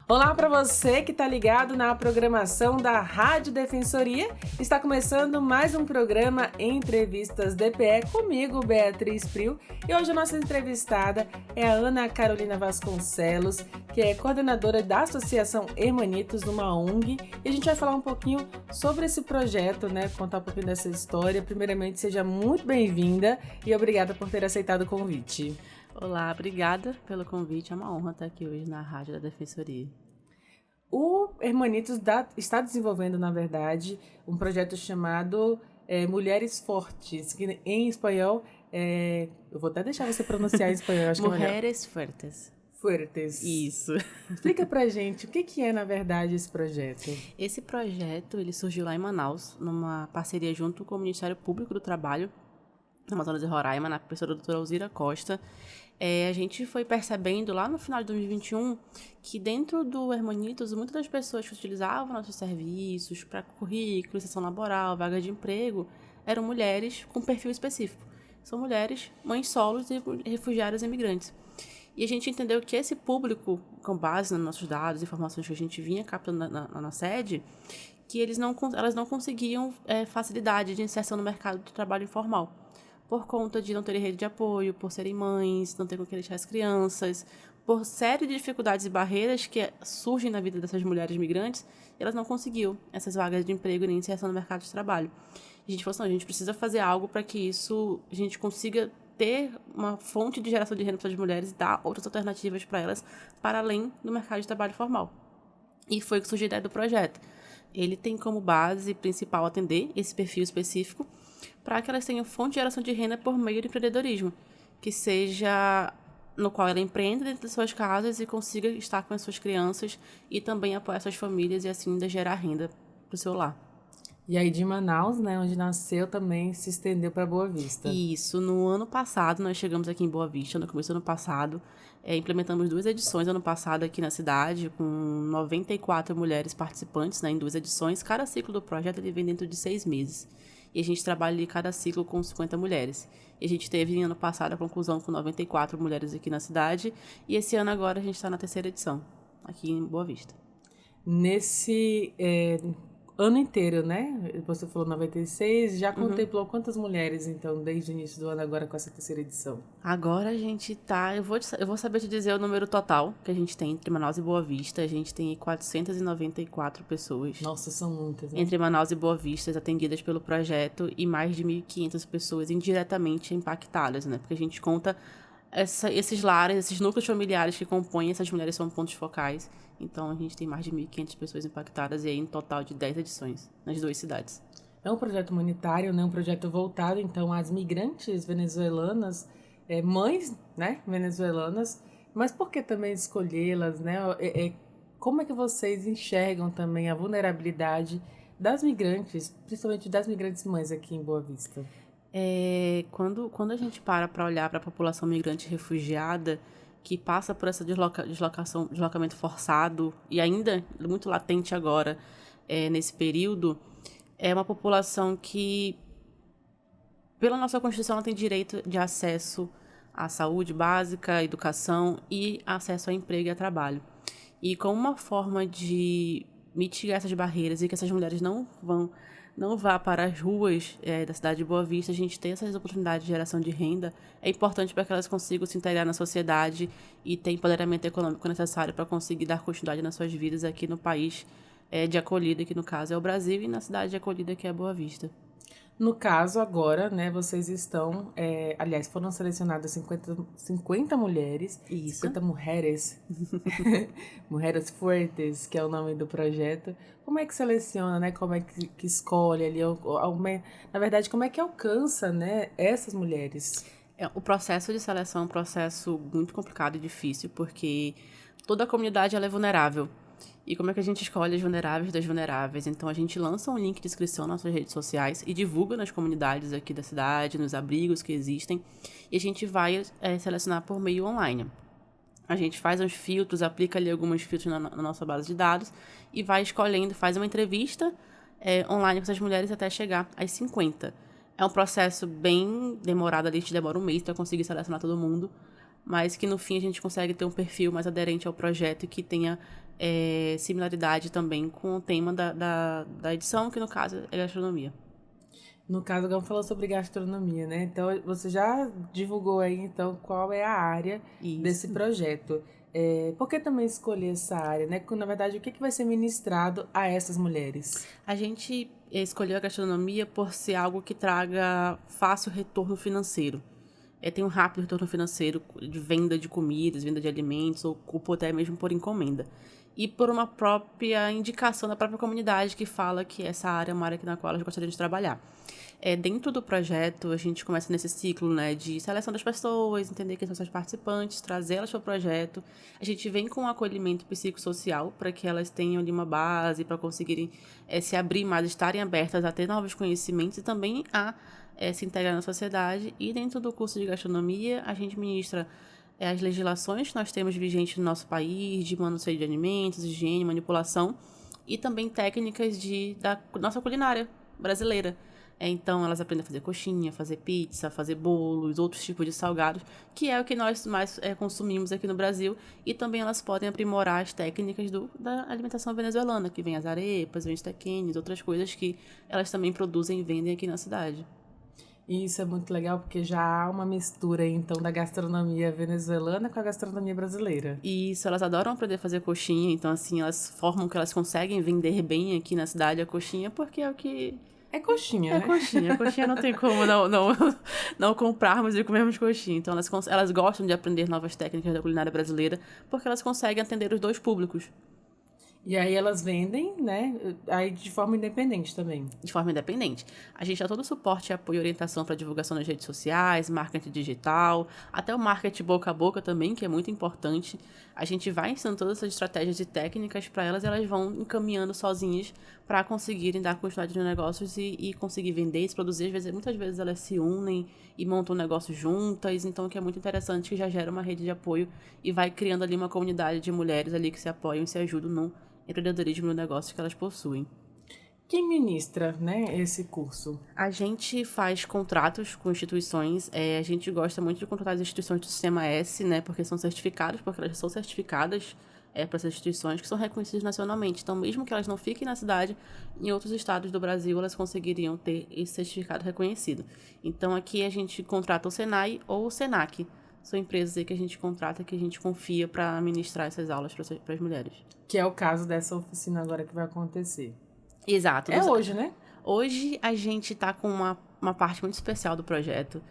Olá para você que está ligado na programação da Rádio Defensoria. Está começando mais um programa Entrevistas DPE comigo, Beatriz Prio. E hoje a nossa entrevistada é a Ana Carolina Vasconcelos, que é coordenadora da Associação Hermanitos, numa ONG. E a gente vai falar um pouquinho sobre esse projeto, né? Contar um pouquinho dessa história. Primeiramente, seja muito bem-vinda e obrigada por ter aceitado o convite. Olá, obrigada pelo convite. É uma honra estar aqui hoje na Rádio da Defensoria. O Hermanitos está desenvolvendo, na verdade, um projeto chamado Mulheres Fortes, que em espanhol eu vou até deixar você pronunciar em espanhol, acho que é melhor. Mujeres Fuertes. Fuertes. Isso. Explica pra gente o que é, na verdade, esse projeto. Esse projeto, ele surgiu lá em Manaus, numa parceria junto com o Ministério Público do Trabalho, na Amazonas e Roraima, na professora doutora Alzira Costa. A gente foi percebendo lá no final de 2021 que dentro do Hermanitos, muitas das pessoas que utilizavam nossos serviços para currículo, inserção laboral, vaga de emprego, eram mulheres com perfil específico. São mulheres, mães solos e refugiadas e imigrantes. E a gente entendeu que esse público, com base nos nossos dados, informações que a gente vinha captando na nossa sede, que elas não conseguiam facilidade de inserção no mercado do trabalho informal, por conta de não terem rede de apoio, por serem mães, não ter com quem deixar as crianças, por série de dificuldades e barreiras que surgem na vida dessas mulheres migrantes, elas não conseguiam essas vagas de emprego nem inserção no mercado de trabalho. E a gente falou assim, a gente precisa fazer algo para que a gente consiga ter uma fonte de geração de renda para as mulheres e dar outras alternativas para elas, para além do mercado de trabalho formal. E foi que surgiu a ideia do projeto. Ele tem como base principal atender esse perfil específico, para que elas tenham fonte de geração de renda por meio do empreendedorismo, que seja no qual ela empreenda dentro de suas casas e consiga estar com as suas crianças e também apoiar suas famílias e assim ainda gerar renda para o seu lar. E aí de Manaus, né, onde nasceu, também se estendeu para Boa Vista. Isso, no ano passado, nós chegamos aqui em Boa Vista, no começo do ano passado, implementamos 2 edições ano passado aqui na cidade, com 94 mulheres participantes, né, em 2 edições. Cada ciclo do projeto ele vem dentro de 6 meses. E a gente trabalha em cada ciclo com 50 mulheres. E a gente teve, ano passado, a conclusão com 94 mulheres aqui na cidade. E esse ano agora a gente está na 3ª edição, aqui em Boa Vista. Nesse ano inteiro, né? Você falou 96, já contemplou quantas mulheres, então, desde o início do ano agora com essa 3ª edição? Agora a gente tá... Eu vou saber te dizer o número total que a gente tem entre Manaus e Boa Vista. A gente tem 494 pessoas. Nossa, são muitas, né? Entre Manaus e Boa Vista, atendidas pelo projeto, e mais de 1.500 pessoas indiretamente impactadas, né? Porque a gente conta esses lares, esses núcleos familiares que compõem essas mulheres são pontos focais. Então, a gente tem mais de 1.500 pessoas impactadas e aí, em total de 10 edições nas 2 cidades. É um projeto humanitário, né? Um projeto voltado, então, às migrantes venezuelanas, mães, né? Venezuelanas. Mas por que também escolhê-las, né? Como é que vocês enxergam também a vulnerabilidade das migrantes, principalmente das migrantes mães aqui em Boa Vista? Quando a gente para olhar para a população migrante refugiada, que passa por esse deslocamento forçado e ainda muito latente agora nesse período, é uma população que, pela nossa Constituição, ela tem direito de acesso à saúde básica, à educação e acesso a emprego e a trabalho. E como uma forma de mitigar essas barreiras e que essas mulheres não vá para as ruas da cidade de Boa Vista, a gente ter essas oportunidades de geração de renda é importante para que elas consigam se integrar na sociedade e ter empoderamento econômico necessário para conseguir dar continuidade nas suas vidas aqui no país de acolhida, que no caso é o Brasil, e na cidade de acolhida, que é Boa Vista. No caso, agora, né, vocês estão... aliás, foram selecionadas 50 mulheres. Isso. 50 mulheres. Mulheres Fuertes, que é o nome do projeto. Como é que seleciona, né? Como é que escolhe ali? Na verdade, como é que alcança, né, essas mulheres? O processo de seleção é um processo muito complicado e difícil, porque toda a comunidade ela é vulnerável. E como é que a gente escolhe as vulneráveis das vulneráveis? Então, a gente lança um link de inscrição nas nossas redes sociais e divulga nas comunidades aqui da cidade, nos abrigos que existem. E a gente vai selecionar por meio online. A gente faz uns filtros, aplica ali alguns filtros na nossa base de dados e vai escolhendo, faz uma entrevista online com essas mulheres até chegar às 50. É um processo bem demorado ali, a gente demora um mês para conseguir selecionar todo mundo. mas que no fim a gente consegue ter um perfil mais aderente ao projeto e que tenha similaridade também com o tema da edição, que no caso é gastronomia. No caso, agora falou sobre gastronomia, né? Então, você já divulgou aí, então, qual é a área desse projeto. Por que também escolher essa área, né? Porque, na verdade, o que vai ser ministrado a essas mulheres? A gente escolheu a gastronomia por ser algo que traga fácil retorno financeiro. Tem um rápido retorno financeiro de venda de comidas, venda de alimentos, ou até mesmo por encomenda. E por uma própria indicação da própria comunidade que fala que essa área é uma área na qual elas gostariam de trabalhar. Dentro do projeto, a gente começa nesse ciclo, né, de seleção das pessoas, entender quem são seus participantes, trazê-las para o projeto. A gente vem com um acolhimento psicossocial para que elas tenham ali uma base para conseguirem se abrir mais, estarem abertas a ter novos conhecimentos e também a se integrar na sociedade. E dentro do curso de gastronomia, a gente ministra as legislações que nós temos vigentes no nosso país, de manuseio de alimentos, higiene, manipulação, e também técnicas da nossa culinária brasileira. Então, elas aprendem a fazer coxinha, fazer pizza, fazer bolos, outros tipos de salgados, que é o que nós mais consumimos aqui no Brasil. E também elas podem aprimorar as técnicas da alimentação venezuelana, que vem as arepas, vem os tequenes, outras coisas que elas também produzem e vendem aqui na cidade. E isso é muito legal porque já há uma mistura, então, da gastronomia venezuelana com a gastronomia brasileira. Isso, elas adoram aprender a fazer coxinha, então, assim, elas formam que elas conseguem vender bem aqui na cidade a coxinha, porque é o que... É coxinha, né? É coxinha não tem como não comprarmos e comermos coxinha. Então, elas gostam de aprender novas técnicas da culinária brasileira, porque elas conseguem atender os dois públicos. E aí elas vendem, né? Aí de forma independente também. De forma independente. A gente dá todo o suporte, apoio e orientação para divulgação nas redes sociais, marketing digital, até o marketing boca a boca também, que é muito importante. A gente vai ensinando todas essas estratégias e técnicas para elas e elas vão encaminhando sozinhas para conseguirem dar continuidade nos negócios e conseguir vender e se produzir. Muitas vezes elas se unem e montam um negócio juntas, então que é muito interessante, que já gera uma rede de apoio e vai criando ali uma comunidade de mulheres ali que se apoiam e se ajudam no empreendedorismo no negócio que elas possuem. Quem ministra, né, esse curso? A gente faz contratos com instituições, a gente gosta muito de contratar as instituições do Sistema S, né, porque são certificadas, porque elas são certificadas para essas instituições que são reconhecidas nacionalmente. Então, mesmo que elas não fiquem na cidade, em outros estados do Brasil, elas conseguiriam ter esse certificado reconhecido. Então, aqui a gente contrata o Senai ou o Senac. São empresas aí que a gente contrata, que a gente confia para ministrar essas aulas para as mulheres. Que é o caso dessa oficina agora que vai acontecer. Exato. Hoje, né? Hoje a gente está com uma parte muito especial do projeto.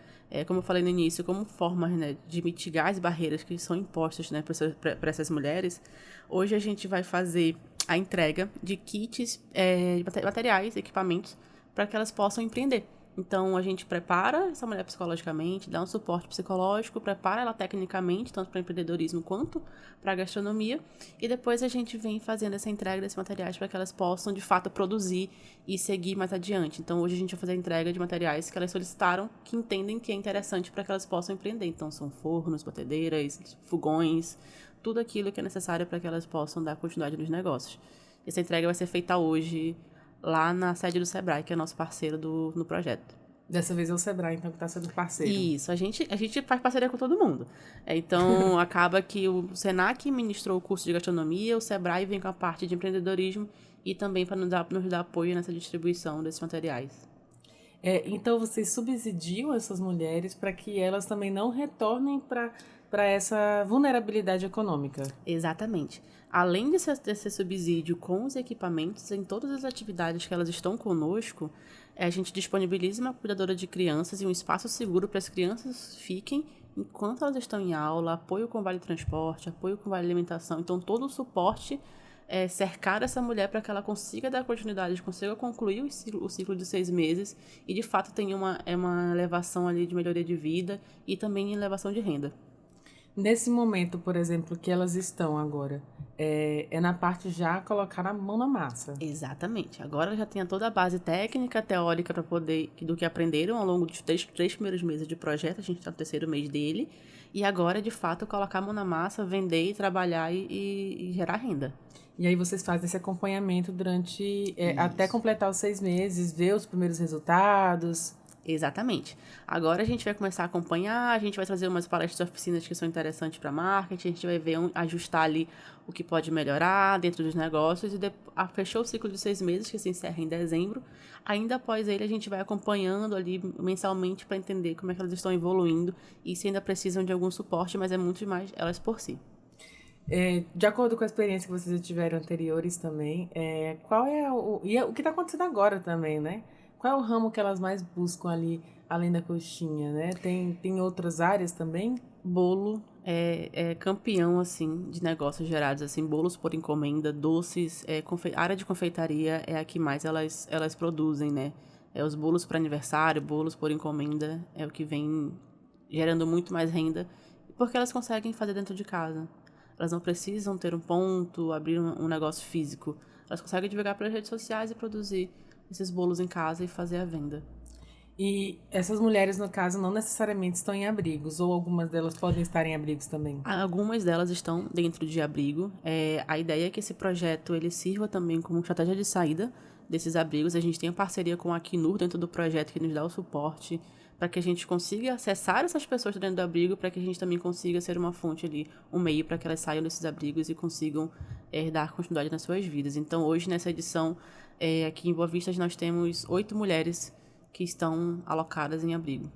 Como eu falei no início, como forma, né, de mitigar as barreiras que são impostas, né, para essas mulheres. Hoje a gente vai fazer a entrega de kits, materiais, equipamentos, para que elas possam empreender. Então, a gente prepara essa mulher psicologicamente, dá um suporte psicológico, prepara ela tecnicamente, tanto para empreendedorismo quanto para a gastronomia, e depois a gente vem fazendo essa entrega desses materiais para que elas possam, de fato, produzir e seguir mais adiante. Então, hoje a gente vai fazer a entrega de materiais que elas solicitaram, que entendem que é interessante para que elas possam empreender. Então, são fornos, batedeiras, fogões, tudo aquilo que é necessário para que elas possam dar continuidade nos negócios. Essa entrega vai ser feita hoje, lá na sede do Sebrae, que é nosso parceiro no projeto. Dessa vez é o Sebrae, então, que está sendo parceiro. Isso, a gente faz parceria com todo mundo. Então, acaba que o Senac ministrou o curso de gastronomia, o Sebrae vem com a parte de empreendedorismo e também para nos dar apoio nessa distribuição desses materiais. Então, vocês subsidiam essas mulheres para que elas também não retornem para essa vulnerabilidade econômica. Exatamente. Além desse subsídio com os equipamentos, em todas as atividades que elas estão conosco, a gente disponibiliza uma cuidadora de crianças e um espaço seguro para as crianças fiquem enquanto elas estão em aula, apoio com vale transporte, apoio com vale alimentação. Então, todo o suporte cercar essa mulher para que ela consiga dar continuidade, consiga concluir o ciclo de 6 meses e, de fato, tenha uma elevação ali de melhoria de vida e também elevação de renda. Nesse momento, por exemplo, que elas estão agora, na parte já colocar a mão na massa. Exatamente. Agora já tem toda a base técnica, teórica para poder, do que aprenderam ao longo dos 3 primeiros meses de projeto, a gente está no 3º mês dele, e agora, de fato, colocar a mão na massa, vender e trabalhar e gerar renda. E aí vocês fazem esse acompanhamento durante, até completar os 6 meses, ver os primeiros resultados. Exatamente. Agora a gente vai começar a acompanhar, a gente vai trazer umas palestras, oficinas que são interessantes para marketing, a gente vai ver, ajustar ali o que pode melhorar dentro dos negócios e fechou o ciclo de 6 meses, que se encerra em dezembro. Ainda após ele, a gente vai acompanhando ali mensalmente para entender como é que elas estão evoluindo e se ainda precisam de algum suporte, mas é muito mais elas por si. De acordo com a experiência que vocês já tiveram anteriores também, qual é o que está acontecendo agora também, né? Qual é o ramo que elas mais buscam ali, além da coxinha, né? Tem outras áreas também? Bolo é campeão, assim, de negócios gerados, assim, bolos por encomenda, doces, área de confeitaria é a que mais elas produzem, né? Os bolos para aniversário, bolos por encomenda, é o que vem gerando muito mais renda, porque elas conseguem fazer dentro de casa. Elas não precisam ter um ponto, abrir um negócio físico. Elas conseguem divulgar pelas redes sociais e produzir esses bolos em casa e fazer a venda. E essas mulheres, no caso, não necessariamente estão em abrigos, ou algumas delas podem estar em abrigos também? Algumas delas estão dentro de abrigo. A ideia é que esse projeto ele sirva também como estratégia de saída desses abrigos. A gente tem a parceria com a Acnur dentro do projeto que nos dá o suporte para que a gente consiga acessar essas pessoas dentro do abrigo, para que a gente também consiga ser uma fonte ali, um meio para que elas saiam desses abrigos e consigam dar continuidade nas suas vidas. Então, hoje, nessa edição, aqui em Boa Vista, nós temos 8 mulheres que estão alocadas em abrigo.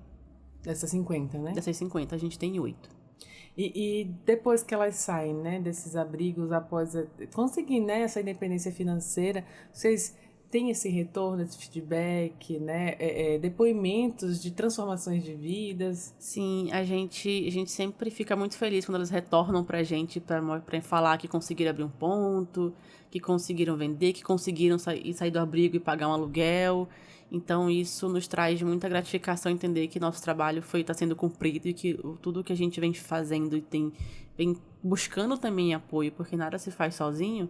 Dessas 50, né? Dessas 50, a gente tem 8. E depois que elas saem, né, desses abrigos, após conseguir, né, essa independência financeira, vocês têm esse retorno, esse feedback, né, depoimentos de transformações de vidas? Sim, a gente sempre fica muito feliz quando elas retornam pra gente para falar que conseguiram abrir um ponto, que conseguiram vender, que conseguiram sair do abrigo e pagar um aluguel. Então, isso nos traz muita gratificação entender que nosso trabalho está sendo cumprido e que tudo que a gente vem fazendo e vem buscando também apoio, porque nada se faz sozinho,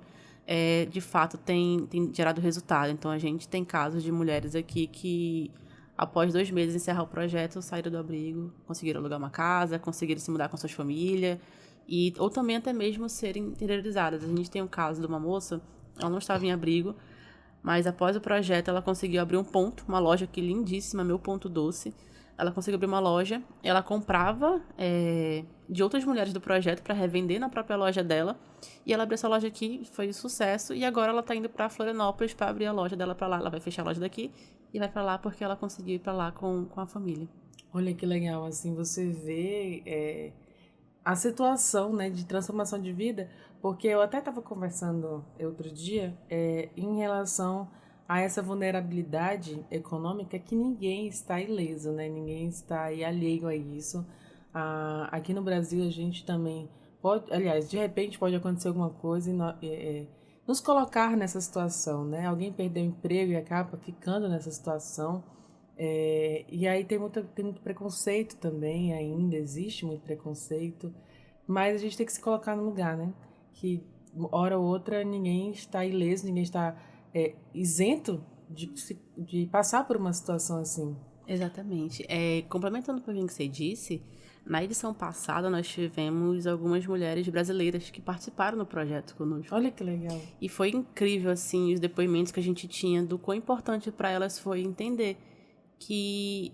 de fato tem gerado resultado. Então, a gente tem casos de mulheres aqui que, após 2 meses de encerrar o projeto, saíram do abrigo, conseguiram alugar uma casa, conseguiram se mudar com suas famílias, ou também até mesmo serem interiorizadas. A gente tem um caso de uma moça, ela não estava em abrigo, mas após o projeto ela conseguiu abrir um ponto, uma loja aqui lindíssima, Meu Ponto Doce. Ela conseguiu abrir uma loja, ela comprava de outras mulheres do projeto para revender na própria loja dela. E ela abriu essa loja aqui, foi um sucesso. E agora ela está indo para Florianópolis para abrir a loja dela para lá. Ela vai fechar a loja daqui e vai para lá porque ela conseguiu ir para lá com a família. Olha que legal, assim, você vê a situação, né, de transformação de vida, porque eu até estava conversando outro dia em relação a essa vulnerabilidade econômica que ninguém está ileso, né, ninguém está aí alheio a isso. Aqui no Brasil a gente também pode, aliás, de repente pode acontecer alguma coisa e nos colocar nessa situação, né, alguém perdeu o emprego e acaba ficando nessa situação. E aí tem muito preconceito também, ainda existe muito preconceito, mas a gente tem que se colocar no lugar, né? Que hora ou outra ninguém está ileso, ninguém está isento de passar por uma situação assim. Exatamente. Complementando um pouquinho o que você disse, na edição passada nós tivemos algumas mulheres brasileiras que participaram do projeto conosco. Olha que legal. E foi incrível, assim, os depoimentos que a gente tinha do quão importante para elas foi entender que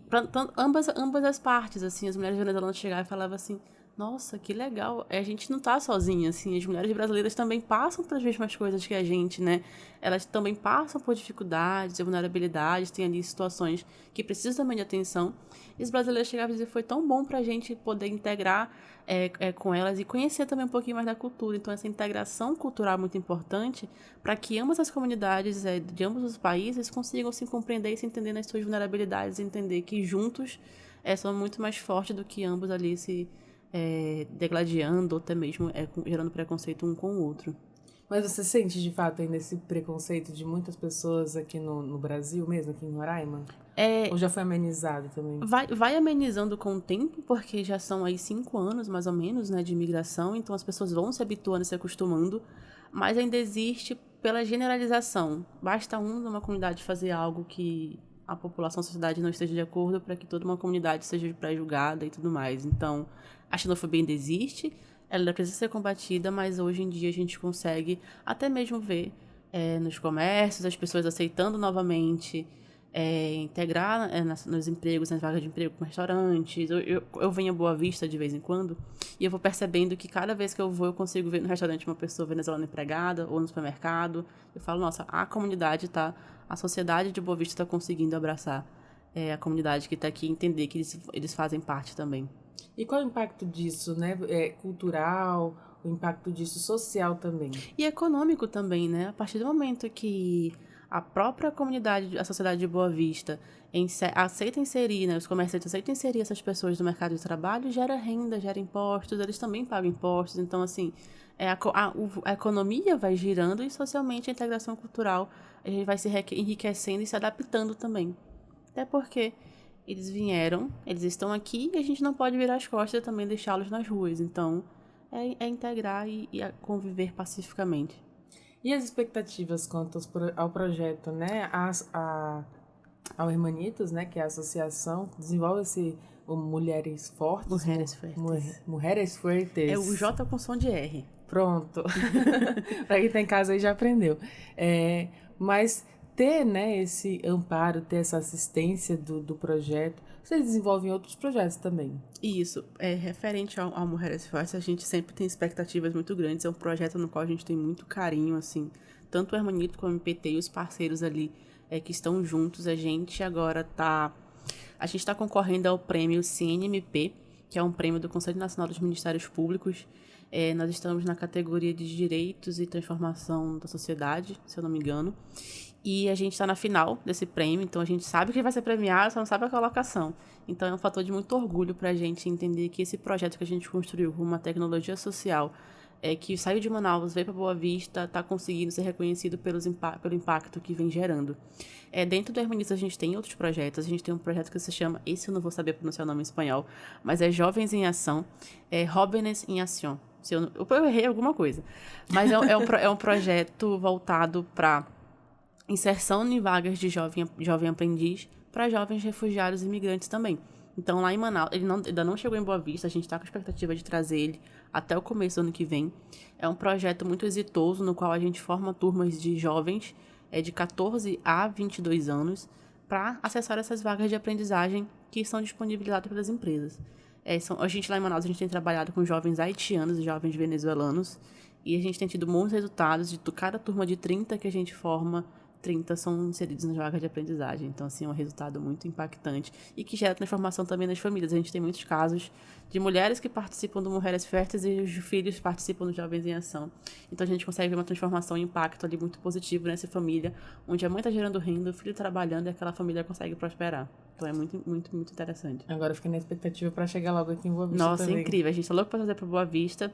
ambas as partes, assim, as mulheres venezuelanas chegavam e falavam assim, nossa, que legal, a gente não tá sozinha, assim, as mulheres brasileiras também passam pelas mesmas coisas que a gente, né, elas também passam por dificuldades, vulnerabilidades, tem ali situações que precisam também de atenção, e os brasileiros chegavam e diziam, foi tão bom pra gente poder integrar com elas e conhecer também um pouquinho mais da cultura, então essa integração cultural é muito importante para que ambas as comunidades de ambos os países consigam se compreender e se entender nas suas vulnerabilidades, entender que juntos são muito mais fortes do que ambos ali se degladiando ou até mesmo gerando preconceito um com o outro. Mas você sente, de fato, ainda esse preconceito de muitas pessoas aqui no Brasil mesmo, aqui em Roraima? Ou já foi amenizado também? Vai amenizando com o tempo, porque já são aí 5 anos, mais ou menos, né, de imigração, então as pessoas vão se habituando, se acostumando, mas ainda existe pela generalização. Basta numa comunidade fazer algo que a população, a sociedade não esteja de acordo para que toda uma comunidade seja pré-julgada e tudo mais. Então, a xenofobia ainda existe, ela precisa ser combatida, mas hoje em dia a gente consegue até mesmo ver nos comércios as pessoas aceitando novamente integrar nos empregos, nas vagas de emprego com restaurantes. Eu venho a Boa Vista de vez em quando e eu vou percebendo que cada vez que eu vou, eu consigo ver no restaurante uma pessoa venezuelana empregada ou no supermercado. Eu falo, nossa, a sociedade de Boa Vista está conseguindo abraçar a comunidade que está aqui e entender que eles fazem parte também. E qual é o impacto disso, né? Cultural, o impacto disso social também? E econômico também, né? A partir do momento que a própria comunidade, a sociedade de Boa Vista, aceita inserir, né? Os comerciantes aceitam inserir essas pessoas no mercado de trabalho, gera renda, gera impostos, eles também pagam impostos. Então, assim, a economia vai girando e socialmente a integração cultural a gente vai se enriquecendo e se adaptando também. Até porque eles vieram, eles estão aqui e a gente não pode virar as costas e também deixá-los nas ruas. Então, é integrar e conviver pacificamente. E as expectativas quanto ao projeto, né? Ao Hermanitos, né? Que é a associação que desenvolve Mulheres Fortes. Mulheres Fuertes. É o J com som de R. Pronto. Para quem tá em casa aí já aprendeu. Mas ter, né, esse amparo, ter essa assistência do projeto, vocês desenvolvem outros projetos também. Isso. Referente ao Mulheres Fortes, a gente sempre tem expectativas muito grandes. É um projeto no qual a gente tem muito carinho, assim. Tanto o Hermanito como o MPT e os parceiros ali que estão juntos. A gente agora A gente está concorrendo ao prêmio CNMP, que é um prêmio do Conselho Nacional dos Ministérios Públicos. Nós estamos na categoria de Direitos e Transformação da Sociedade, se eu não me engano. E a gente está na final desse prêmio, então a gente sabe que vai ser premiado, só não sabe a colocação. Então é um fator de muito orgulho para a gente entender que esse projeto que a gente construiu com uma tecnologia social que saiu de Manaus, veio para Boa Vista, está conseguindo ser reconhecido pelo impacto que vem gerando. Dentro do Hermanistas a gente tem outros projetos. A gente tem um projeto que se chama, esse eu não vou saber pronunciar o nome em espanhol, mas é Jovens em Ação, Jóvenes em Ação. Eu errei alguma coisa. Mas é um projeto voltado para inserção em vagas de jovem aprendiz para jovens refugiados e imigrantes também. Então, lá em Manaus, ele ainda não chegou em Boa Vista, a gente está com a expectativa de trazer ele até o começo do ano que vem. É um projeto muito exitoso, no qual a gente forma turmas de jovens de 14 a 22 anos para acessar essas vagas de aprendizagem que são disponibilizadas pelas empresas. A gente lá em Manaus, a gente tem trabalhado com jovens haitianos e jovens venezuelanos, e a gente tem tido bons resultados. De cada turma de 30 que a gente forma, 30 são inseridos nas vagas de aprendizagem. Então, assim, é um resultado muito impactante e que gera transformação também nas famílias. A gente tem muitos casos de mulheres que participam do Mulheres Férteis e os filhos participam do Jovens em Ação. Então, a gente consegue ver uma transformação e impacto ali muito positivo nessa família, onde a mãe está gerando renda, o filho trabalhando e aquela família consegue prosperar. Então, é muito, muito, muito interessante. Agora, eu fiquei na expectativa para chegar logo aqui em Boa Vista. Nossa, também. É incrível. A gente está louco para trazer para Boa Vista,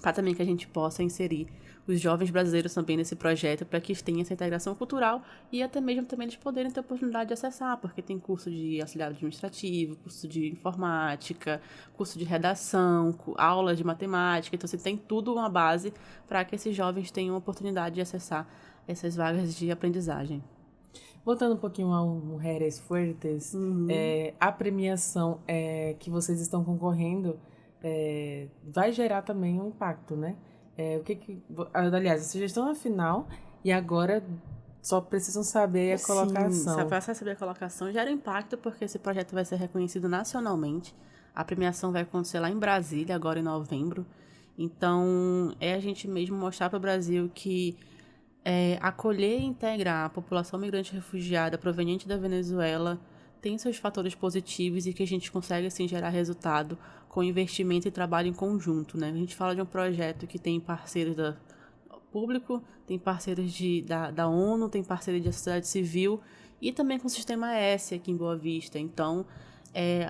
para também que a gente possa inserir os jovens brasileiros também nesse projeto, para que tenha essa integração cultural e até mesmo também eles poderem ter a oportunidade de acessar, porque tem curso de auxiliar administrativo, curso de informática, curso de redação, aula de matemática. Então, você tem tudo uma base para que esses jovens tenham a oportunidade de acessar essas vagas de aprendizagem. Voltando um pouquinho ao Mulheres Fuertes, a premiação que vocês estão concorrendo vai gerar também um impacto, né? Aliás, vocês já estão na final e agora só precisam saber a colocação. Sim, para saber a colocação gera impacto, porque esse projeto vai ser reconhecido nacionalmente. A premiação vai acontecer lá em Brasília, agora em novembro. Então, a gente mesmo mostrar para o Brasil que acolher e integrar a população migrante refugiada proveniente da Venezuela tem seus fatores positivos e que a gente consegue, assim, gerar resultado com investimento e trabalho em conjunto, né? A gente fala de um projeto que tem parceiros do público, tem parceiros da ONU, tem parceiros da sociedade civil e também com o Sistema S aqui em Boa Vista. Então,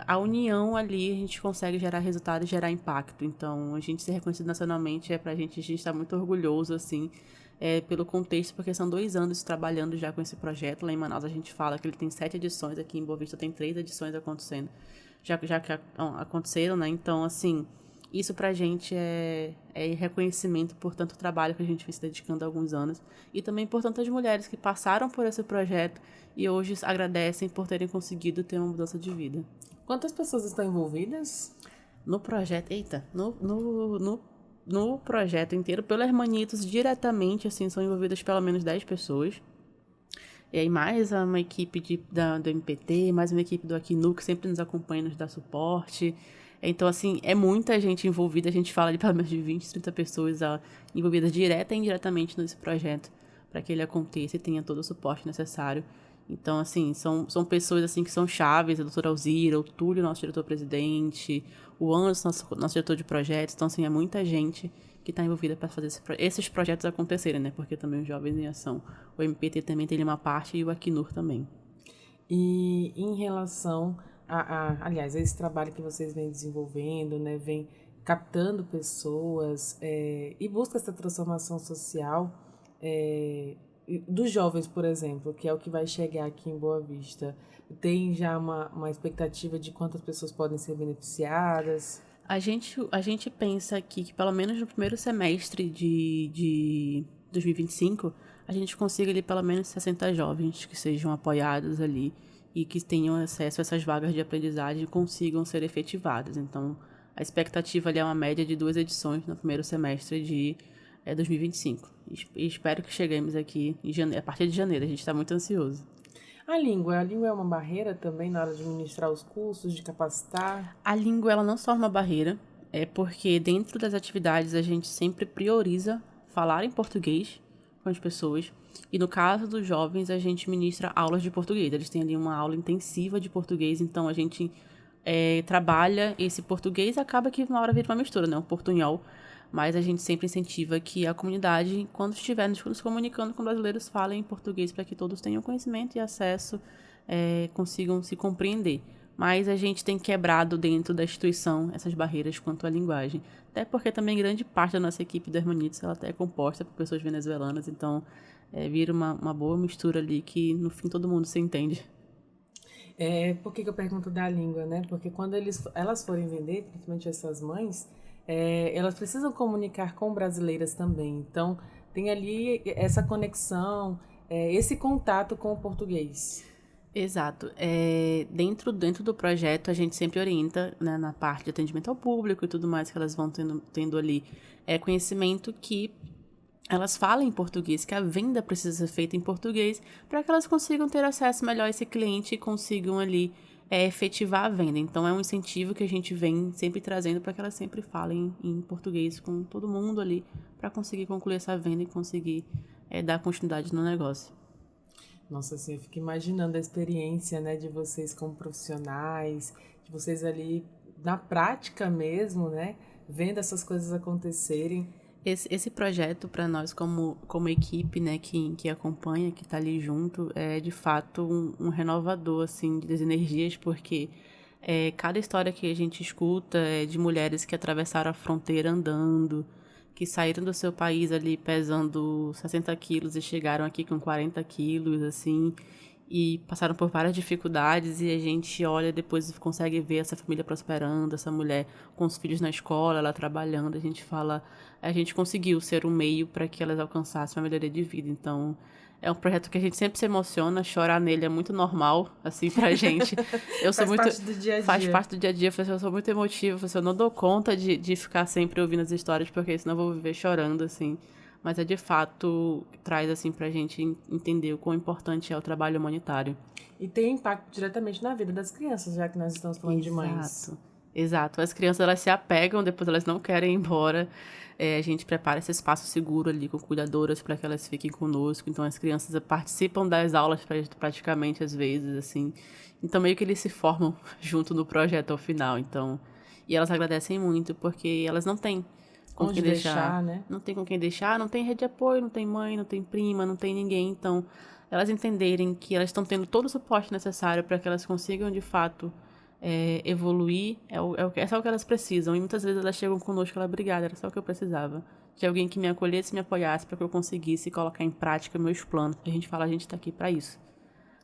a união ali, a gente consegue gerar resultado e gerar impacto. Então, a gente ser reconhecido nacionalmente a gente está muito orgulhoso, assim, pelo contexto, porque são 2 anos trabalhando já com esse projeto. Lá em Manaus a gente fala que ele tem 7 edições, aqui em Boa Vista tem 3 edições acontecendo, já que aconteceram, né? Então, assim, isso pra gente é reconhecimento por tanto trabalho que a gente vem se dedicando há alguns anos e também por tantas mulheres que passaram por esse projeto e hoje agradecem por terem conseguido ter uma mudança de vida. Quantas pessoas estão envolvidas? No projeto, no projeto inteiro, pelo Hermanitos, diretamente, assim, são envolvidas pelo menos 10 pessoas. E aí mais uma equipe do MPT, mais uma equipe do Acnu, que sempre nos acompanha, nos dá suporte. Então, assim, é muita gente envolvida. A gente fala de pelo menos de 20, 30 pessoas envolvidas direta e indiretamente nesse projeto, para que ele aconteça e tenha todo o suporte necessário. Então, assim, são pessoas assim que são chaves, a doutora Alzira, o Túlio, nosso diretor-presidente, o Anderson, nosso diretor de projetos. Então, assim, é muita gente que está envolvida para fazer esses projetos acontecerem, né? Porque também os Jovens em Ação, o MPT também tem uma parte e o Acnur também. E em relação aliás, esse trabalho que vocês vêm desenvolvendo, né? Vem captando pessoas e busca essa transformação social dos jovens, por exemplo, que é o que vai chegar aqui em Boa Vista. Tem já uma expectativa de quantas pessoas podem ser beneficiadas? A gente pensa aqui que pelo menos no primeiro semestre de 2025, a gente consiga ali pelo menos 60 jovens que sejam apoiados ali e que tenham acesso a essas vagas de aprendizagem e consigam ser efetivadas. Então, a expectativa ali é uma média de 2 edições no primeiro semestre de 2025. E espero que cheguemos aqui a partir de janeiro. A gente está muito ansioso. A língua é uma barreira também na hora de ministrar os cursos, de capacitar? A língua, ela não só é uma barreira, é porque dentro das atividades a gente sempre prioriza falar em português com as pessoas. E no caso dos jovens, a gente ministra aulas de português. Eles têm ali uma aula intensiva de português, então a gente trabalha esse português, acaba que uma hora vira uma mistura, né? Um portunhol. Mas a gente sempre incentiva que a comunidade, quando estiver nos comunicando com brasileiros, falem em português para que todos tenham conhecimento e acesso, consigam se compreender. Mas a gente tem quebrado dentro da instituição essas barreiras quanto à linguagem. Até porque também grande parte da nossa equipe do Hermanitas ela até é composta por pessoas venezuelanas, então vira uma boa mistura ali que no fim todo mundo se entende. Por que eu pergunto da língua, né? Porque quando elas forem vender, principalmente essas mães, elas precisam comunicar com brasileiras também. Então, tem ali essa conexão, esse contato com o português. Exato. Dentro do projeto, a gente sempre orienta, né, na parte de atendimento ao público e tudo mais que elas vão tendo ali, conhecimento que elas falem em português, que a venda precisa ser feita em português, para que elas consigam ter acesso melhor a esse cliente e consigam ali efetivar a venda. Então, é um incentivo que a gente vem sempre trazendo para que elas sempre falem em português com todo mundo ali, para conseguir concluir essa venda e conseguir dar continuidade no negócio. Nossa, assim, eu fico imaginando a experiência, né, de vocês como profissionais, de vocês ali na prática mesmo, né, vendo essas coisas acontecerem. Esse projeto, para nós como equipe, né, que acompanha, que está ali junto, é de fato um renovador, assim, das energias, porque cada história que a gente escuta é de mulheres que atravessaram a fronteira andando, que saíram do seu país ali pesando 60 quilos e chegaram aqui com 40 quilos, assim, e passaram por várias dificuldades e a gente olha depois e consegue ver essa família prosperando, essa mulher com os filhos na escola, ela trabalhando, a gente fala, a gente conseguiu ser um meio para que elas alcançassem uma melhoria de vida. Então, é um projeto que a gente sempre se emociona, chorar nele é muito normal, assim, pra gente. Eu sou muito, parte do dia a dia. Faz parte do dia a dia, eu sou muito emotiva, eu não dou conta de ficar sempre ouvindo as histórias, porque senão eu vou viver chorando, assim. Mas de fato traz assim pra gente entender o quão importante é o trabalho humanitário. E tem impacto diretamente na vida das crianças, já que nós estamos falando de mães. Exato. As crianças, elas se apegam, depois elas não querem ir embora. A gente prepara esse espaço seguro ali com cuidadoras para que elas fiquem conosco. Então, as crianças participam das aulas praticamente, às vezes, assim. Então, meio que eles se formam junto no projeto ao final. Então, e elas agradecem muito, porque elas não têm com quem deixar, né? Não tem com quem deixar, não tem rede de apoio, não tem mãe, não tem prima, não tem ninguém. Então, elas entenderem que elas estão tendo todo o suporte necessário para que elas consigam, de fato, evoluir, é só o que elas precisam. E muitas vezes elas chegam conosco e falam, obrigada, era só o que eu precisava. De alguém que me acolhesse e me apoiasse para que eu conseguisse colocar em prática meus planos. A gente fala, a gente está aqui para isso,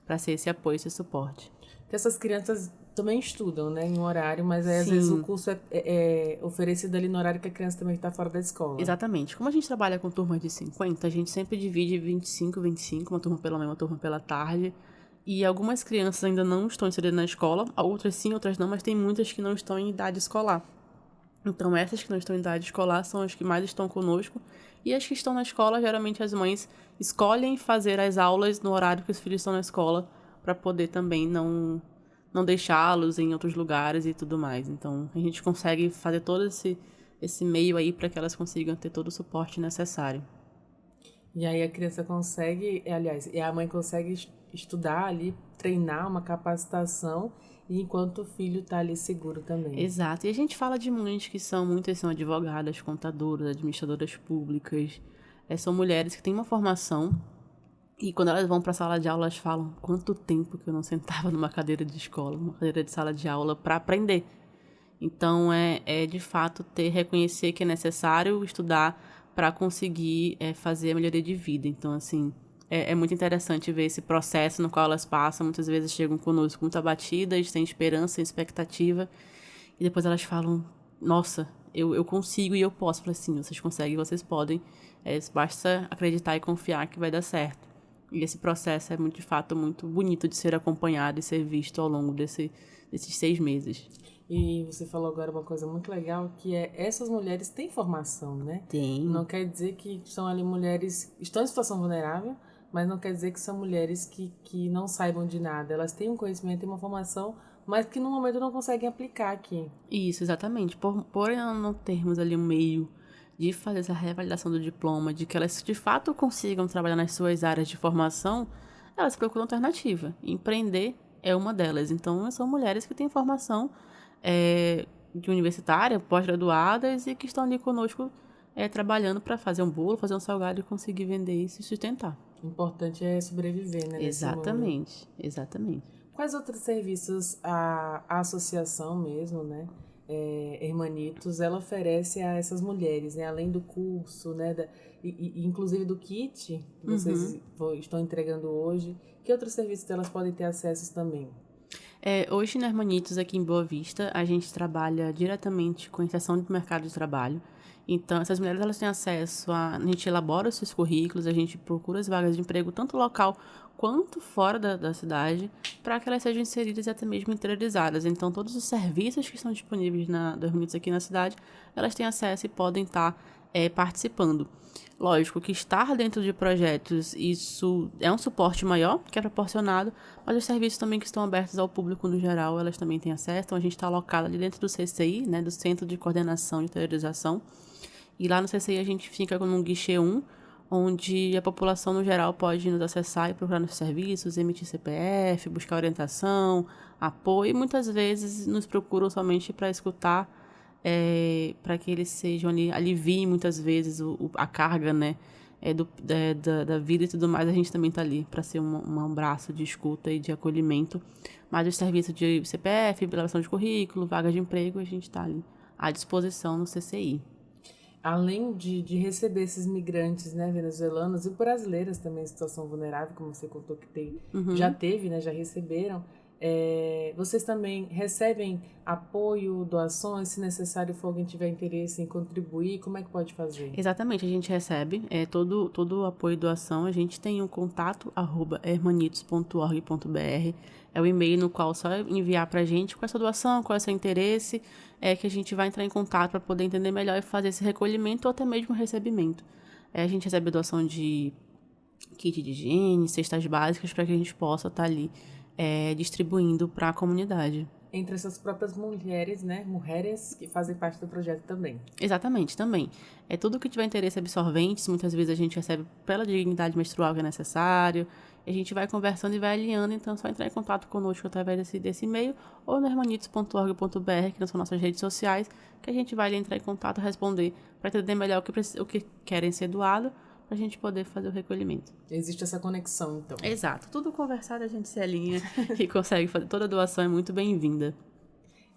para ser esse apoio, esse suporte. Porque essas crianças também estudam, né, em um horário, mas aí, às vezes o curso é oferecido ali no horário que a criança também está fora da escola. Exatamente. Como a gente trabalha com turmas de 50, a gente sempre divide 25, uma turma pela manhã, uma turma pela tarde. E algumas crianças ainda não estão inseridas na escola, outras sim, outras não, mas tem muitas que não estão em idade escolar. Então, essas que não estão em idade escolar são as que mais estão conosco. E as que estão na escola, geralmente as mães escolhem fazer as aulas no horário que os filhos estão na escola, para poder também não deixá-los em outros lugares e tudo mais. Então, a gente consegue fazer todo esse meio aí para que elas consigam ter todo o suporte necessário. E aí a criança consegue, aliás, e a mãe consegue estudar ali, treinar uma capacitação, e enquanto o filho está ali seguro também. Exato. E a gente fala de mães que muitas são advogadas, contadoras, administradoras públicas. São mulheres que têm uma formação e quando elas vão para a sala de aula, elas falam quanto tempo que eu não sentava numa cadeira de escola, numa cadeira de sala de aula para aprender. Então, de fato reconhecer que é necessário estudar para conseguir fazer a melhoria de vida. Então, assim, é muito interessante ver esse processo no qual elas passam. Muitas vezes chegam conosco muito abatidas, sem esperança, sem expectativa. E depois elas falam, nossa, eu consigo e eu posso. Eu falei assim, vocês conseguem, vocês podem. Basta acreditar e confiar que vai dar certo. E esse processo é, de fato, muito bonito de ser acompanhado e ser visto ao longo desses 6 meses. E você falou agora uma coisa muito legal, que essas mulheres têm formação, né? Tem. Não quer dizer que são ali mulheres, estão em situação vulnerável, mas não quer dizer que são mulheres que não saibam de nada. Elas têm um conhecimento, têm uma formação, mas que no momento não conseguem aplicar aqui. Isso, exatamente. Por não termos ali um meio de fazer essa revalidação do diploma, de que elas de fato consigam trabalhar nas suas áreas de formação, elas procuram alternativa. Empreender é uma delas. Então, são mulheres que têm formação de universitária, pós-graduadas e que estão ali conosco trabalhando para fazer um bolo, fazer um salgado e conseguir vender e se sustentar. O importante é sobreviver, né? Exatamente, exatamente. Quais outros serviços a associação mesmo, né? Hermanitos, ela oferece a essas mulheres, né? Além do curso, né? Inclusive do kit que vocês estão entregando hoje, que outros serviços elas podem ter acesso também? Hoje na Hermanitos, aqui em Boa Vista, a gente trabalha diretamente com a inserção do mercado de trabalho. Então, essas mulheres elas têm acesso a gente elabora os seus currículos, a gente procura as vagas de emprego, tanto local quanto fora da cidade, para que elas sejam inseridas e até mesmo interiorizadas. Então, todos os serviços que estão disponíveis da Hermanitos aqui na cidade, elas têm acesso e podem estar participando. Lógico que estar dentro de projetos, isso é um suporte maior que é proporcionado, mas os serviços também que estão abertos ao público no geral, elas também têm acesso. Então, a gente está alocado ali dentro do CCI, né, do Centro de Coordenação e Interiorização. E lá no CCI a gente fica num guichê 1, onde a população no geral pode nos acessar e procurar nos serviços, emitir CPF, buscar orientação, apoio, e muitas vezes nos procuram somente para escutar, para que eles sejam ali, aliviem muitas vezes a carga, né, da vida e tudo mais. A gente também está ali para ser um braço de escuta e de acolhimento. Mas os serviços de CPF, elaboração de currículo, vaga de emprego, a gente está ali à disposição no CCI. Além de receber esses migrantes, né, venezuelanos e brasileiras também em situação vulnerável, como você contou que já teve, né, já receberam, vocês também recebem apoio, doações, se necessário for alguém tiver interesse em contribuir, como é que pode fazer? Exatamente, a gente recebe todo o apoio e doação. A gente tem um contato @hermanitos.org.br, é o e-mail no qual só enviar para a gente qual é a sua doação, qual é o seu interesse, que a gente vai entrar em contato para poder entender melhor e fazer esse recolhimento ou até mesmo recebimento. A gente recebe doação de kit de higiene, cestas básicas, para que a gente possa estar ali distribuindo para a comunidade. Entre essas próprias mulheres, né? Mulheres que fazem parte do projeto também. Exatamente, também. Tudo que tiver interesse absorventes, muitas vezes a gente recebe pela dignidade menstrual que é necessário, a gente vai conversando e vai alinhando, então é só entrar em contato conosco através desse e-mail ou no hermanitos.org.br, que são nossas redes sociais, que a gente vai ali entrar em contato, responder, para entender melhor o que querem ser doado, para a gente poder fazer o recolhimento. Existe essa conexão, então. Exato. Tudo conversado, a gente se alinha e consegue fazer. Toda doação é muito bem-vinda.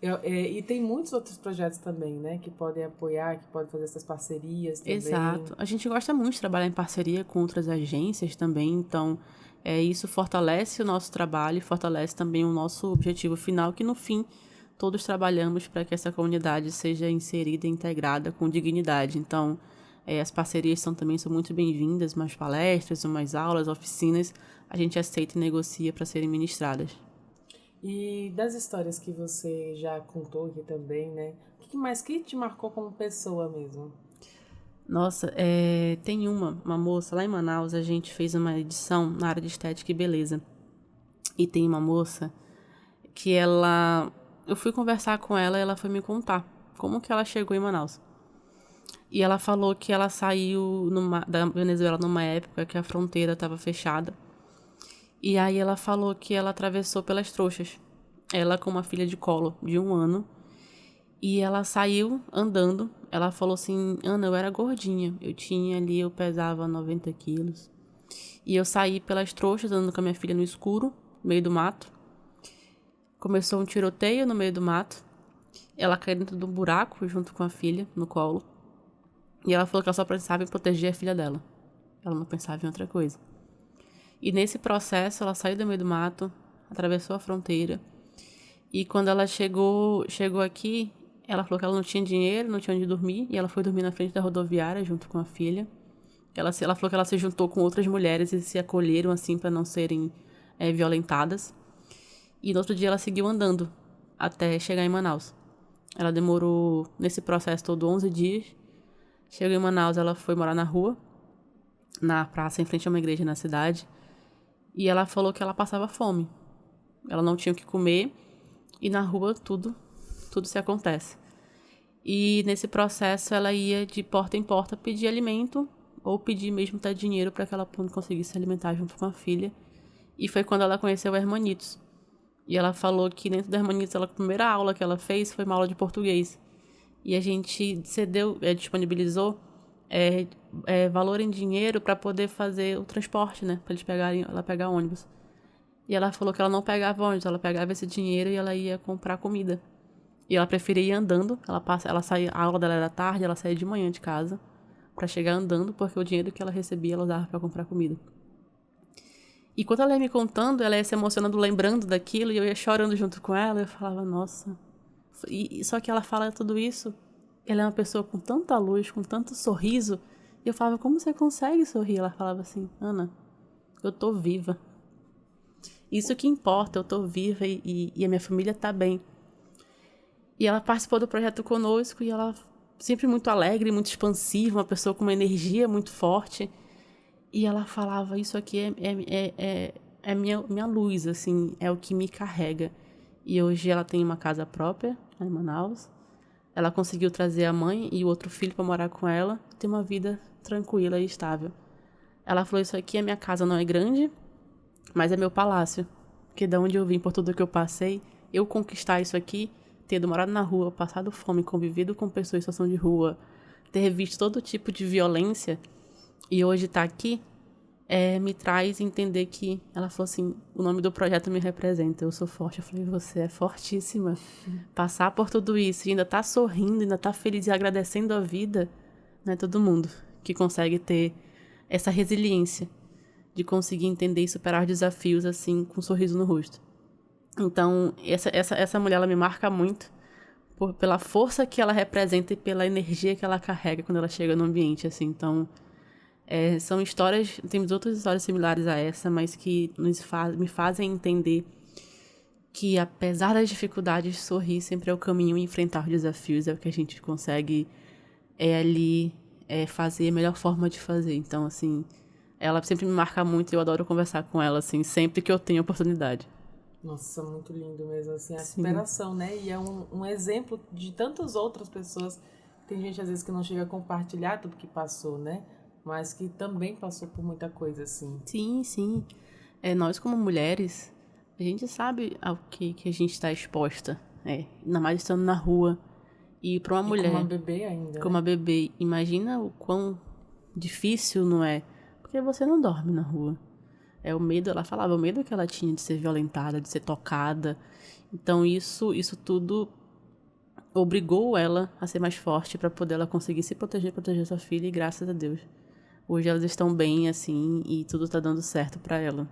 E tem muitos outros projetos também, né? Que podem apoiar, que podem fazer essas parcerias também. Exato. A gente gosta muito de trabalhar em parceria com outras agências também, então isso fortalece o nosso trabalho e fortalece também o nosso objetivo final, que no fim todos trabalhamos para que essa comunidade seja inserida e integrada com dignidade. Então, as parcerias também são muito bem-vindas, mais palestras, mais aulas, oficinas, a gente aceita e negocia para serem ministradas. E das histórias que você já contou aqui também, né? O que mais que te marcou como pessoa mesmo? Nossa, tem uma moça lá em Manaus, a gente fez uma edição na área de estética e beleza. E tem uma moça que eu fui conversar com ela e ela foi me contar como que ela chegou em Manaus. E ela falou que ela saiu da Venezuela numa época que a fronteira estava fechada. E aí ela falou que ela atravessou pelas trouxas. Ela com uma filha de colo de 1 ano. E ela saiu andando. Ela falou assim, Ana, eu era gordinha. Eu pesava 90 quilos. E eu saí pelas trouxas andando com a minha filha no escuro, no meio do mato. Começou um tiroteio no meio do mato. Ela caiu dentro de um buraco junto com a filha, no colo. E ela falou que ela só pensava em proteger a filha dela. Ela não pensava em outra coisa. E nesse processo, ela saiu do meio do mato, atravessou a fronteira. E quando ela chegou aqui, ela falou que ela não tinha dinheiro, não tinha onde dormir. E ela foi dormir na frente da rodoviária junto com a filha. Ela falou que ela se juntou com outras mulheres e se acolheram assim para não serem violentadas. E no outro dia ela seguiu andando até chegar em Manaus. Ela demorou, nesse processo todo, 11 dias. Chegou em Manaus, ela foi morar na rua, na praça, em frente a uma igreja na cidade. E ela falou que ela passava fome. Ela não tinha o que comer. E na rua tudo se acontece. E nesse processo ela ia de porta em porta pedir alimento ou pedir mesmo até dinheiro para que ela conseguisse se alimentar junto com a filha. E foi quando ela conheceu a Hermanitos. E ela falou que dentro da Hermanitos, a primeira aula que ela fez foi uma aula de português. E a gente disponibilizou valor em dinheiro para poder fazer o transporte, né? Para ela pegar ônibus. E ela falou que ela não pegava ônibus, ela pegava esse dinheiro e ela ia comprar comida. E ela preferia ir andando. Ela saía, a aula dela era tarde, ela saía de manhã de casa para chegar andando, porque o dinheiro que ela recebia ela usava para comprar comida. E quando ela ia me contando, ela ia se emocionando, lembrando daquilo, e eu ia chorando junto com ela. Eu falava, nossa. Só que ela fala tudo isso, ela é uma pessoa com tanta luz, com tanto sorriso. E eu falava, como você consegue sorrir? Ela falava assim, Ana, eu tô viva. Isso que importa, eu tô viva e a minha família tá bem. E ela participou do projeto conosco e ela sempre muito alegre, muito expansiva, uma pessoa com uma energia muito forte. E ela falava, isso aqui é minha luz, assim, é o que me carrega. E hoje ela tem uma casa própria, lá em Manaus. Ela conseguiu trazer a mãe e o outro filho para morar com ela, ter uma vida tranquila e estável. Ela falou, isso aqui, a minha casa não é grande, mas é meu palácio. Porque de onde eu vim, por tudo que eu passei, eu conquistar isso aqui, tendo morado na rua, passado fome, convivido com pessoas em situação de rua, ter visto todo tipo de violência, e hoje estar aqui, me traz entender que... Ela falou assim, o nome do projeto me representa, eu sou forte. Eu falei, você é fortíssima. Passar por tudo isso e ainda tá sorrindo, ainda tá feliz e agradecendo a vida, não é todo mundo que consegue ter essa resiliência de conseguir entender e superar desafios assim, com um sorriso no rosto. Então, essa mulher, ela me marca muito pela força que ela representa e pela energia que ela carrega quando ela chega no ambiente, assim. Então, são histórias, temos outras histórias similares a essa, mas que me fazem entender que, apesar das dificuldades, sorrir sempre é o caminho e enfrentar os desafios é o que a gente consegue fazer a melhor forma de fazer. Então, assim, ela sempre me marca muito e eu adoro conversar com ela, assim, sempre que eu tenho oportunidade. Nossa, muito lindo mesmo, assim, a superação, né? E é um exemplo de tantas outras pessoas. Tem gente, às vezes, que não chega a compartilhar tudo que passou, né? Mas que também passou por muita coisa, assim. Sim, sim. Nós, como mulheres, a gente sabe ao que a gente está exposta. Ainda mais estando na rua. E para uma mulher... com uma bebê ainda, Com uma bebê. Imagina o quão difícil não é. Porque você não dorme na rua. O medo, ela falava, o medo que ela tinha de ser violentada, de ser tocada. Então, isso tudo obrigou ela a ser mais forte para poder ela conseguir se proteger sua filha. E graças a Deus, hoje elas estão bem, assim, e tudo tá dando certo para ela.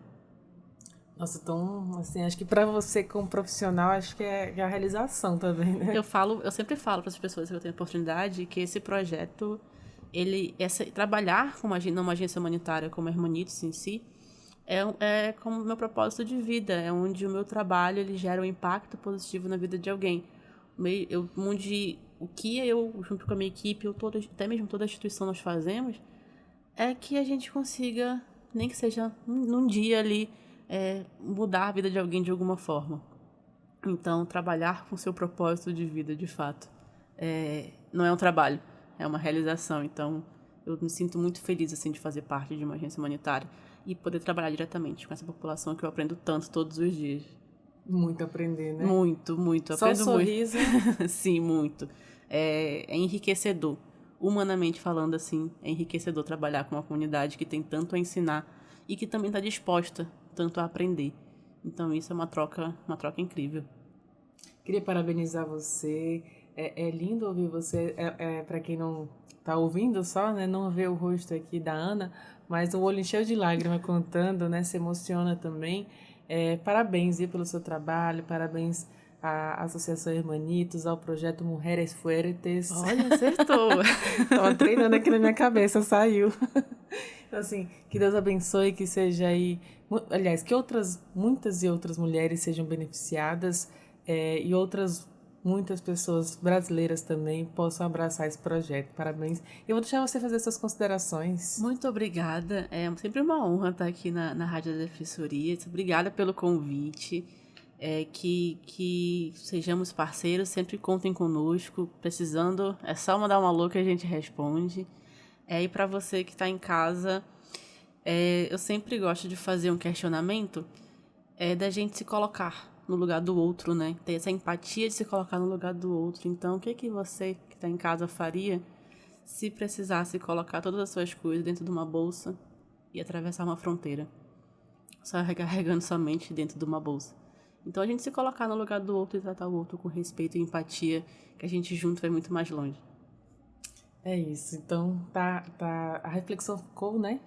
Nossa, então, assim, acho que para você como profissional, acho que é a realização também, né? Eu sempre falo para as pessoas que eu tenho oportunidade que esse projeto, trabalhar numa agência humanitária como a Hermanitos em si, é como meu propósito de vida, é onde o meu trabalho ele gera um impacto positivo na vida de alguém. Onde o que eu, junto com a minha equipe, até mesmo toda a instituição nós fazemos, é que a gente consiga, nem que seja num dia ali, mudar a vida de alguém de alguma forma. Então, trabalhar com o seu propósito de vida, de fato, não é um trabalho, é uma realização. Então, eu me sinto muito feliz assim, de fazer parte de uma agência humanitária e poder trabalhar diretamente com essa população que eu aprendo tanto todos os dias. Muito aprender, né? Muito, muito. Só aprendo um sorriso. Muito. Sim, muito. É enriquecedor. Humanamente falando, assim, é enriquecedor trabalhar com uma comunidade que tem tanto a ensinar e que também está disposta tanto a aprender. Então, isso é uma troca incrível. Queria parabenizar você. É lindo ouvir você. Para quem não está ouvindo só, né? Não vê o rosto aqui da Ana, mas o olho cheio de lágrimas contando, né? Se emociona também. Parabéns pelo seu trabalho, parabéns à Associação Hermanitos, ao projeto Mulheres Fuertes. Olha, acertou! Estava treinando aqui na minha cabeça, saiu. Então, assim, que Deus abençoe, que seja aí... Aliás, que muitas e outras mulheres sejam beneficiadas e muitas pessoas brasileiras também possam abraçar esse projeto. Parabéns. Eu vou deixar você fazer suas considerações. Muito obrigada. É sempre uma honra estar aqui na Rádio da Defensoria. Obrigada pelo convite. Que sejamos parceiros, sempre contem conosco. Precisando, é só mandar uma alô que a gente responde. E para você que está em casa, eu sempre gosto de fazer um questionamento da gente se colocar no lugar do outro, né? Ter essa empatia de se colocar no lugar do outro. Então, o que você que está em casa faria se precisasse colocar todas as suas coisas dentro de uma bolsa e atravessar uma fronteira? Só carregando somente dentro de uma bolsa. Então, a gente se colocar no lugar do outro e tratar o outro com respeito e empatia, que a gente junto vai muito mais longe. É isso. Então, a reflexão ficou, né?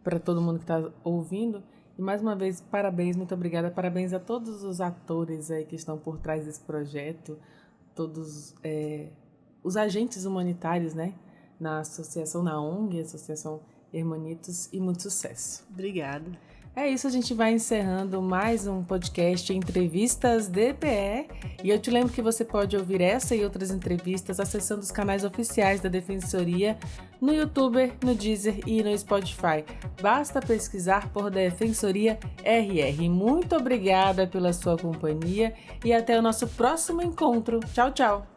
Para todo mundo que está ouvindo. E mais uma vez, parabéns, muito obrigada. Parabéns a todos os atores aí que estão por trás desse projeto, todos os agentes humanitários, né? Na associação, na ONG, Associação Hermanitos, e muito sucesso. Obrigada. É isso, a gente vai encerrando mais um podcast Entrevistas DPE. E eu te lembro que você pode ouvir essa e outras entrevistas acessando os canais oficiais da Defensoria no YouTube, no Deezer e no Spotify. Basta pesquisar por Defensoria RR. Muito obrigada pela sua companhia e até o nosso próximo encontro. Tchau, tchau!